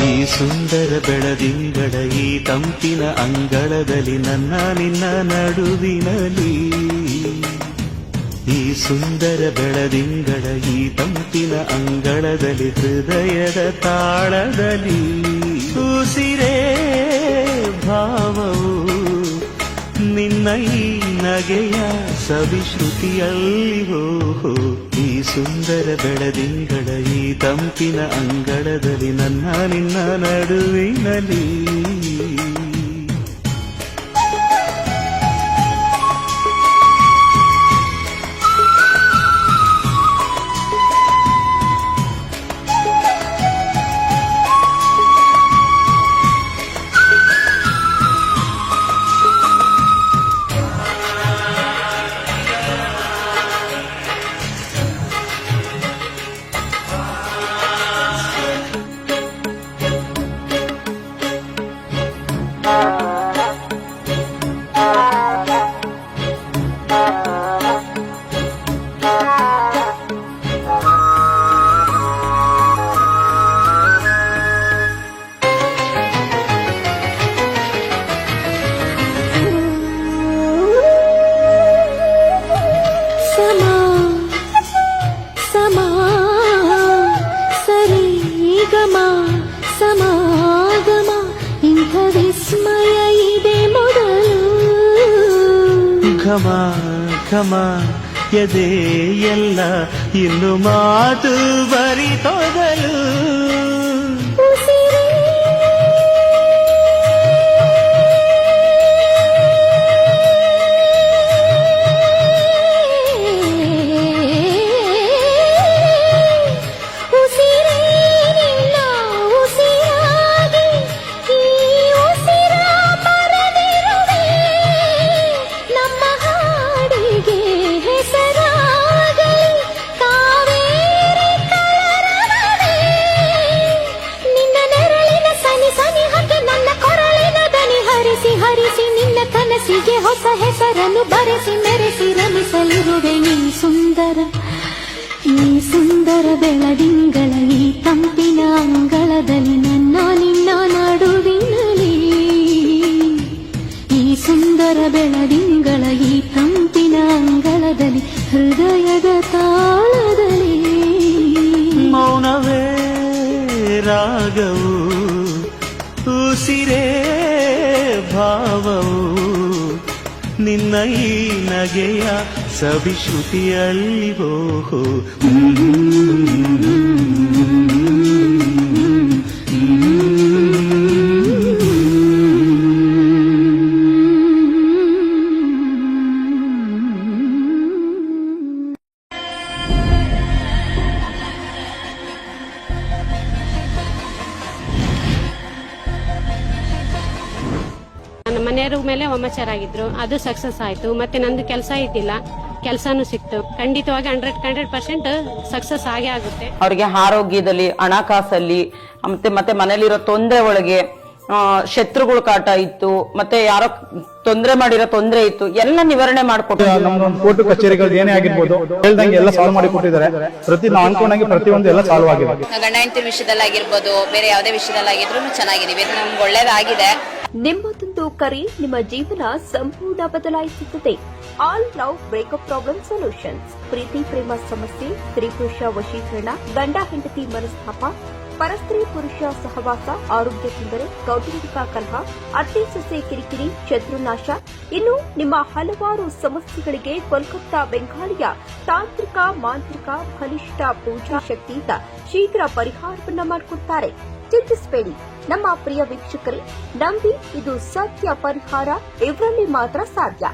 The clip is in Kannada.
ಈ ಸುಂದರ ಬೆಳದಿಂಗಳ ಈ ತಂಪಿನ ಅಂಗಳದಲ್ಲಿ ನನ್ನ ನಿನ್ನ ನಡುವಿನಲ್ಲಿ ಈ ಸುಂದರ ಬೆಳದಿಂಗಳ ಈ ತಂಪಿನ ಅಂಗಳದಲ್ಲಿ ಹೃದಯದ ತಾಳದಲ್ಲಿ ಉಸಿರೇ ಭಾವವು ನಿನ್ನ ಈ ನಗೆಯ ಸವಿಶ್ರುತಿಯಲ್ಲಿ ಹೋ ಈ ಸುಂದರ ಬೆಳದಿಂಗಳ ಈ ತಂಪಿನ ಅಂಗಳದಲ್ಲಿ ನನ್ನ ನಿನ್ನ ನಡುವಿನಲ್ಲಿ ಸಮಾಗಮ ಇಂಥ ವಿಸ್ಮಯ ಇದೆ ಮೊದಲು ಘಮ ಘಮ ಎದೆ ಎಲ್ಲ ಇನ್ನು ಮಾತು ಬರಿತೊದಲು ಹರಿಸಿ ನಿನ್ನ ಕನಸಿಗೆ ಹೊಸ ಹೆಸರನ್ನು ಬರೆಸಿ ಮೆರೆಸಿ ರಮಿಸಲಿರುವೆ ಈ ಸುಂದರ ಬೆಳದಿಂಗಳ ಈ ತಂಪಿನ ಅಂಗಳದಲ್ಲಿ ನನ್ನ ನಿನ್ನ ನಡುವಿನಲ್ಲಿ ಈ ಸುಂದರ ಬೆಳದಿಂಗಳ ಈ ತಂಪಿನ ಅಂಗಳದಲ್ಲಿ ಹೃದಯದ ತಾಳದಲ್ಲಿ ಮೌನವೇ ರಾಗವು ಉಸಿರೇ ಭಾವವು ನಿನ್ನ ಈ ನಗೆಯ ಸವಿಶ್ರುತಿಯಲ್ಲಿ ಓಹೋ ನನ್ನ ಮನೆಯವ್ರ ಮೇಲೆ ವಾಮಾಚಾರ ಆಗಿದ್ರು, ಅದು ಸಕ್ಸಸ್ ಆಯ್ತು. ಮತ್ತೆ ನಂದು ಕೆಲಸ ಇದ್ದಿಲ್ಲ, ಕೆಲಸನೂ ಸಿಕ್ತು. ಖಂಡಿತವಾಗಿ 100% ಸಕ್ಸಸ್ ಆಗೇ ಆಗುತ್ತೆ. ಅವ್ರಿಗೆ ಆರೋಗ್ಯದಲ್ಲಿ, ಹಣಕಾಸಲ್ಲಿ, ಮತ್ತೆ ಮನೇಲಿರೋ ತೊಂದರೆ ಒಳಗೆ ಶತ್ರುಗಳ ಕಾಟ ಇತ್ತು, ಮತ್ತೆ ಯಾರೋ ತೊಂದರೆ ಮಾಡಿರೋ ತೊಂದರೆ ಇತ್ತು, ಎಲ್ಲ ನಿವಾರಣೆ ಮಾಡಿಕೊಟ್ಟು ನಮ್ಮ ಕೋರ್ಟ್ ಕಚೇರಿಗಳು ಏನೇ ಆಗಿರ್ಬೋದು ಹೇಳ್ದಂಗೆ ಎಲ್ಲ ಸಾಲ್ವ್ ಮಾಡಿ ಕೊಟ್ಟಿದ್ದಾರೆ. ನಾವು ಅನ್ಕೊಂಡಂಗೆ ಪ್ರತಿಯೊಂದು ಎಲ್ಲ ಸಾಲ್ವ್ ಆಗಿದೆ. ಗಂಡ ಹೆಂಡತಿ ವಿಷಯದಲ್ಲಾಗಿರ್ಬೋದು, ಬೇರೆ ಯಾವುದೇ ವಿಷಯದಲ್ಲಾಗಿದ್ರು ಚೆನ್ನಾಗಿದೀವಿ, ನಮ್ಗೆ ಒಳ್ಳೇದಾಗಿದೆ. ನಿಮ್ಮದೊಂದು ಕರೆ ನಿಮ್ಮ ಜೀವನ ಸಂಪೂರ್ಣ ಬದಲಾಯಿಸುತ್ತದೆ. All love breakup problem solutions. ಪ್ರೀತಿ ಪ್ರೇಮ ಸಮಸ್ಯೆ, ಸ್ತ್ರೀ ಪುರುಷ ವಶೀಕರಣ, ಗಂಡ ಹೆಂಡತಿ ಮನಸ್ತಾಪ, ಪರಸ್ತ್ರೀ ಪುರುಷ ಸಹವಾಸ, ಆರೋಗ್ಯ ತೊಂದರೆ, ಕೌಟುಂಬಿಕ ಕಲಹ, ಅತ್ತೆ ಸೊಸೆ ಕಿರಿಕಿರಿ, ಶತ್ರುನಾಶ, ಇನ್ನು ನಿಮ್ಮ ಹಲವಾರು ಸಮಸ್ಯೆಗಳಿಗೆ ಕೋಲ್ಕತ್ತಾ ಬೆಂಗಾಲಿಯ ತಾಂತ್ರಿಕ ಮಾಂತ್ರಿಕ ಬಲಿಷ್ಠ ಪೂಜಾ ಶಕ್ತಿಯಿಂದ ಶೀಘ್ರ ಪರಿಹಾರವನ್ನ ಮಾಡಿಕೊಡ್ತಾರೆ. ಚಿಂತಿಸಬೇಡಿ, ನಮ್ಮ ಪ್ರಿಯ ವೀಕ್ಷಕರೇ, ನಂಬಿ, ಇದು ಸತ್ಯ ಪರಿಹಾರ ಇವರಲ್ಲಿ ಮಾತ್ರ ಸಾಧ್ಯ.